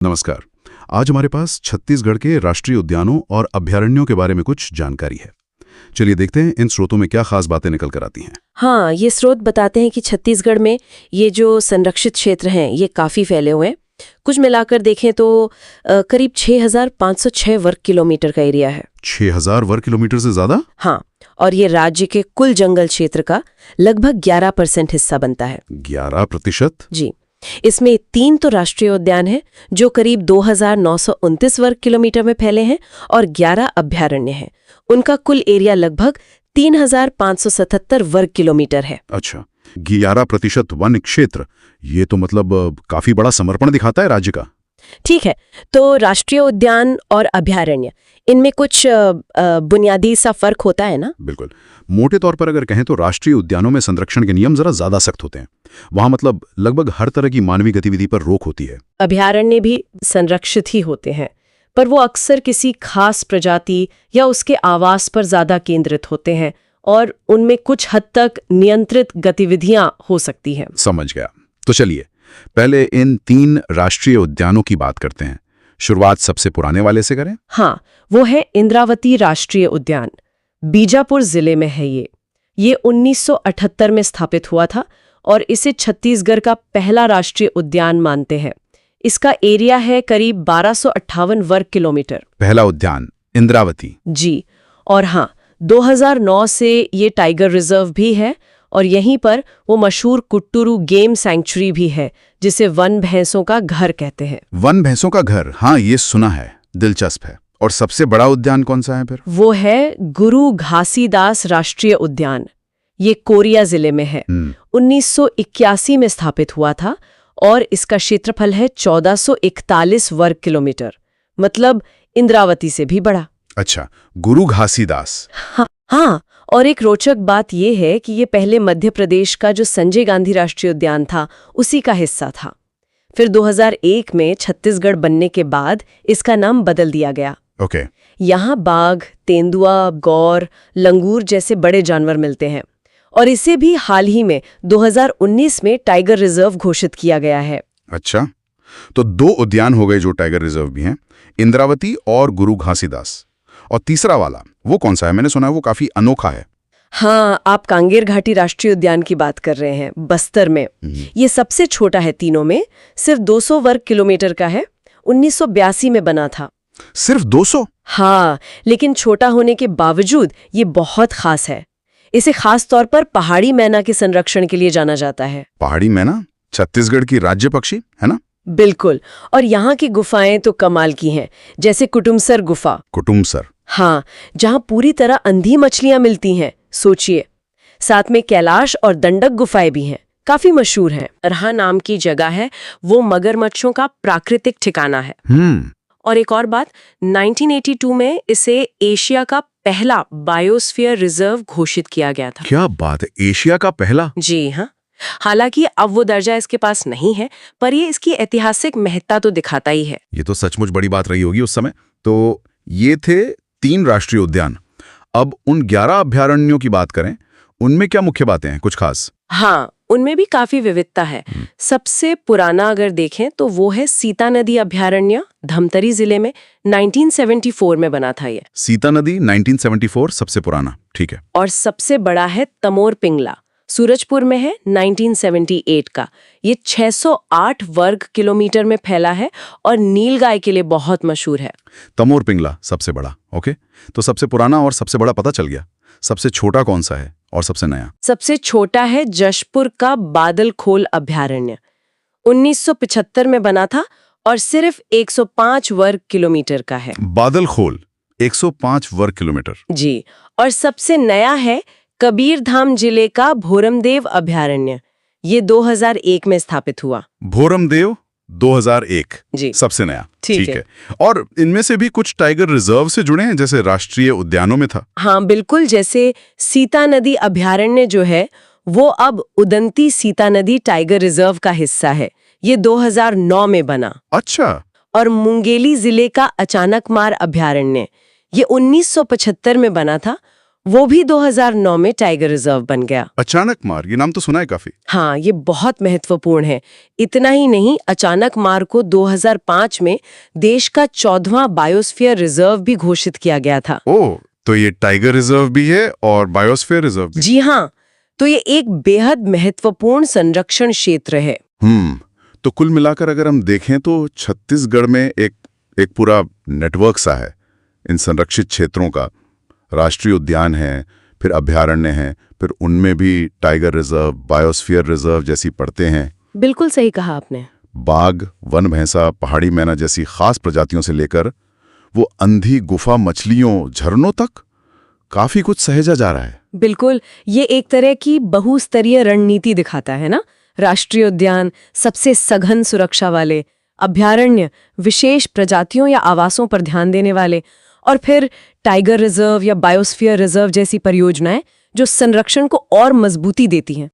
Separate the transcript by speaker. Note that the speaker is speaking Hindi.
Speaker 1: नमस्कार। आज हमारे पास छत्तीसगढ़ के राष्ट्रीय उद्यानों और अभयारण्यों के बारे में कुछ जानकारी है। चलिए देखते हैं इन स्रोतों में क्या खास बातें निकल कर आती हैं।
Speaker 2: हाँ, ये स्रोत बताते हैं कि छत्तीसगढ़ में ये जो संरक्षित क्षेत्र हैं ये काफ़ी फैले हुए हैं। कुछ मिलाकर देखें तो करीब 6,506 वर्ग किलोमीटर का एरिया है।
Speaker 1: 6,000 वर्ग किलोमीटर से ज्यादा?
Speaker 2: हाँ, और ये राज्य के कुल जंगल क्षेत्र का लगभग 11% हिस्सा बनता है।
Speaker 1: 11%?
Speaker 2: जी। इसमें 3 तो राष्ट्रीय उद्यान हैं जो करीब 2,929 वर्ग किलोमीटर में फैले हैं और 11 अभयारण्य हैं। उनका कुल एरिया लगभग 3,577 वर्ग किलोमीटर है।
Speaker 1: अच्छा, 11% वन क्षेत्र, ये तो मतलब काफी बड़ा समर्पण दिखाता है राज्य का।
Speaker 2: ठीक है, तो राष्ट्रीय उद्यान और अभयारण्य इनमें कुछ बुनियादी सा फर्क होता है ना?
Speaker 1: बिल्कुल। मोटे तौर पर अगर कहें तो राष्ट्रीय उद्यानों में संरक्षण के नियम जरा ज्यादा सख्त होते हैं। वहां मतलब लगभग हर तरह की मानवीय गतिविधि पर रोक होती है।
Speaker 2: अभयारण्य भी संरक्षित ही होते हैं, पर वो अक्सर किसी खास प्रजाति या उसके आवास पर ज्यादा केंद्रित होते हैं और उनमें कुछ हद तक नियंत्रित गतिविधियां हो सकती हैं।
Speaker 1: समझ गया। तो चलिए पहले इन 3 राष्ट्रीय उद्यानों की बात करते हैं। शुरुआत सबसे पुराने वाले से करें।
Speaker 2: हाँ, वो है इंद्रावती राष्ट्रीय उद्यान। बीजापुर जिले में है ये 1978 में स्थापित हुआ था और इसे छत्तीसगढ़ का पहला राष्ट्रीय उद्यान मानते हैं। इसका एरिया है करीब 1258 वर्ग किलोमीटर।
Speaker 1: पहला उद्यान इंद्रावती।
Speaker 2: जी, और हाँ, 2009 से ये टाइगर रिजर्व भी है और यहीं पर वो मशहूर कुट्टूरू गेम सैंक्चुरी भी है जिसे वन भैंसों का घर कहते हैं।
Speaker 1: वन भैंसों का घर, हाँ ये सुना है, दिलचस्प है। और सबसे बड़ा उद्यान कौन सा है फिर?
Speaker 2: वो है गुरु घासीदास राष्ट्रीय उद्यान। ये कोरिया जिले में है। 1981 में स्थापित हुआ था और इसका क्षेत्रफल है 1441 वर्ग किलोमीटर, मतलब इंद्रावती से भी बड़ा।
Speaker 1: अच्छा, गुरु घासीदास।
Speaker 2: हाँ, और एक रोचक बात यह है कि ये पहले मध्य प्रदेश का जो संजय गांधी राष्ट्रीय उद्यान था उसी का हिस्सा था। फिर 2001 में छत्तीसगढ़ बनने के बाद इसका नाम बदल दिया गया।
Speaker 1: ओके।
Speaker 2: यहाँ बाघ, तेंदुआ, गौर, लंगूर जैसे बड़े जानवर मिलते हैं और इसे भी हाल ही में 2019 में टाइगर रिजर्व घोषित किया गया है।
Speaker 1: अच्छा, तो 2 उद्यान हो गए जो टाइगर रिजर्व भी हैं, इंद्रावती और गुरु घासीदास। और तीसरा वाला वो कौन सा है? मैंने सुना है वो काफी अनोखा है।
Speaker 2: हाँ, आप कांगेर घाटी राष्ट्रीय उद्यान की बात कर रहे हैं, बस्तर में। ये सबसे छोटा है तीनों में, सिर्फ 200 वर्ग किलोमीटर का है। 1982 में बना था।
Speaker 1: सिर्फ 200?
Speaker 2: हाँ, लेकिन छोटा होने के बावजूद ये बहुत खास है। इसे खास तौर पर पहाड़ी मैना के संरक्षण के लिए जाना जाता है।
Speaker 1: पहाड़ी मैना छत्तीसगढ़ की राज्य पक्षी है ना?
Speaker 2: बिल्कुल, और यहाँ की गुफाएं तो कमाल की हैं, जैसे कुटुमसर गुफा।
Speaker 1: कुटुमसर?
Speaker 2: हाँ, जहाँ पूरी तरह अंधी मछलियां मिलती हैं, सोचिए। साथ में कैलाश और दंडक गुफाएं भी हैं, काफी मशहूर हैं। रहा नाम की जगह है, वो मगरमच्छों का प्राकृतिक ठिकाना है। और एक और बात, 1982 में इसे एशिया का पहला बायोस्फीयर रिजर्व घोषित किया गया था।
Speaker 1: क्या बात है, एशिया का पहला?
Speaker 2: जी हाँ। हालांकि अब वो दर्जा इसके पास नहीं है, पर ये इसकी ऐतिहासिक महत्ता तो दिखाता ही है।
Speaker 1: ये तो सचमुच बड़ी बात रही होगी उस समय। तो ये थे 3 राष्ट्रीय उद्यान। अब उन 11 अभयारण्यों की बात करें, उनमें क्या मुख्य बातें हैं, कुछ खास?
Speaker 2: हाँ, उनमें भी काफी विविधता है। सबसे पुराना अगर देखें तो वो है सीता नदी अभयारण्य, धमतरी जिले में। 1974 में बना था ये।
Speaker 1: सीता नदी 1974 सबसे पुराना, ठीक है।
Speaker 2: और सबसे बड़ा है तमोर पिंगला, सूरजपुर में है, 1978 का। ये 608 वर्ग किलोमीटर में फैला है और नीलगाय के लिए बहुत मशहूर है।
Speaker 1: तमोर पिंगला सबसे बड़ा, ओके। तो सबसे पुराना और सबसे बड़ा पता चल गया। सबसे छोटा कौन सा है और सबसे नया?
Speaker 2: सबसे छोटा है जशपुर का बादलखोल अभयारण्य। 1975 में बना था और सिर्फ 105 वर्ग किलोमीटर का है।
Speaker 1: बादलखोल 105 वर्ग किलोमीटर?
Speaker 2: जी। और सबसे नया है कबीरधाम जिले का भोरमदेव अभयारण्य। ये 2001 में स्थापित हुआ।
Speaker 1: भोरमदेव 2001
Speaker 2: जी,
Speaker 1: सबसे नया,
Speaker 2: ठीक है।
Speaker 1: और इनमें से भी कुछ टाइगर रिजर्व से जुड़े हैं, जैसे राष्ट्रीय उद्यानों में था।
Speaker 2: हाँ बिल्कुल, जैसे सीता नदी अभयारण्य जो है वो अब उदंती सीता नदी टाइगर रिजर्व का हिस्सा है। ये 2009 में बना।
Speaker 1: अच्छा।
Speaker 2: और मुंगेली जिले का अचानकमार अभयारण्य, ये 1975 में बना था वो भी 2009 में टाइगर रिजर्व बन गया।
Speaker 1: अचानक मार, ये नाम तो सुना है काफी।
Speaker 2: हाँ, ये बहुत महत्वपूर्ण है। इतना ही नहीं, अचानक मार को 2005 में देश का 14वां बायोस्फीयर रिजर्व भी घोषित किया गया था।
Speaker 1: ओह, तो ये टाइगर रिजर्व भी है और बायोस्फीयर रिजर्व भी।
Speaker 2: जी हाँ, तो ये एक बेहद महत्वपूर्ण संरक्षण क्षेत्र है।
Speaker 1: तो कुल मिलाकर अगर हम देखें तो छत्तीसगढ़ में एक पूरा नेटवर्क सा है इन संरक्षित क्षेत्रों का। राष्ट्रीय उद्यान है, फिर अभयारण्य हैं, फिर उनमें भी टाइगर रिजर्व, बायोस्फीयर रिजर्व जैसी पड़ते हैं।
Speaker 2: बिल्कुल सही कहा आपने।
Speaker 1: बाघ, वन भैंसा, पहाड़ी मैना जैसी खास प्रजातियों से लेकर वो अंधी गुफा मछलियों, झरनों तक काफी कुछ सहेजा जा रहा है।
Speaker 2: बिल्कुल, ये एक तरह की बहुस्तरीय रणनीति दिखाता है ना। राष्ट्रीय उद्यान सबसे सघन सुरक्षा वाले, अभयारण्य विशेष प्रजातियों या आवासों पर ध्यान देने वाले, और फिर टाइगर रिजर्व या बायोस्फीयर रिजर्व जैसी परियोजनाएं जो संरक्षण को और मजबूती देती हैं।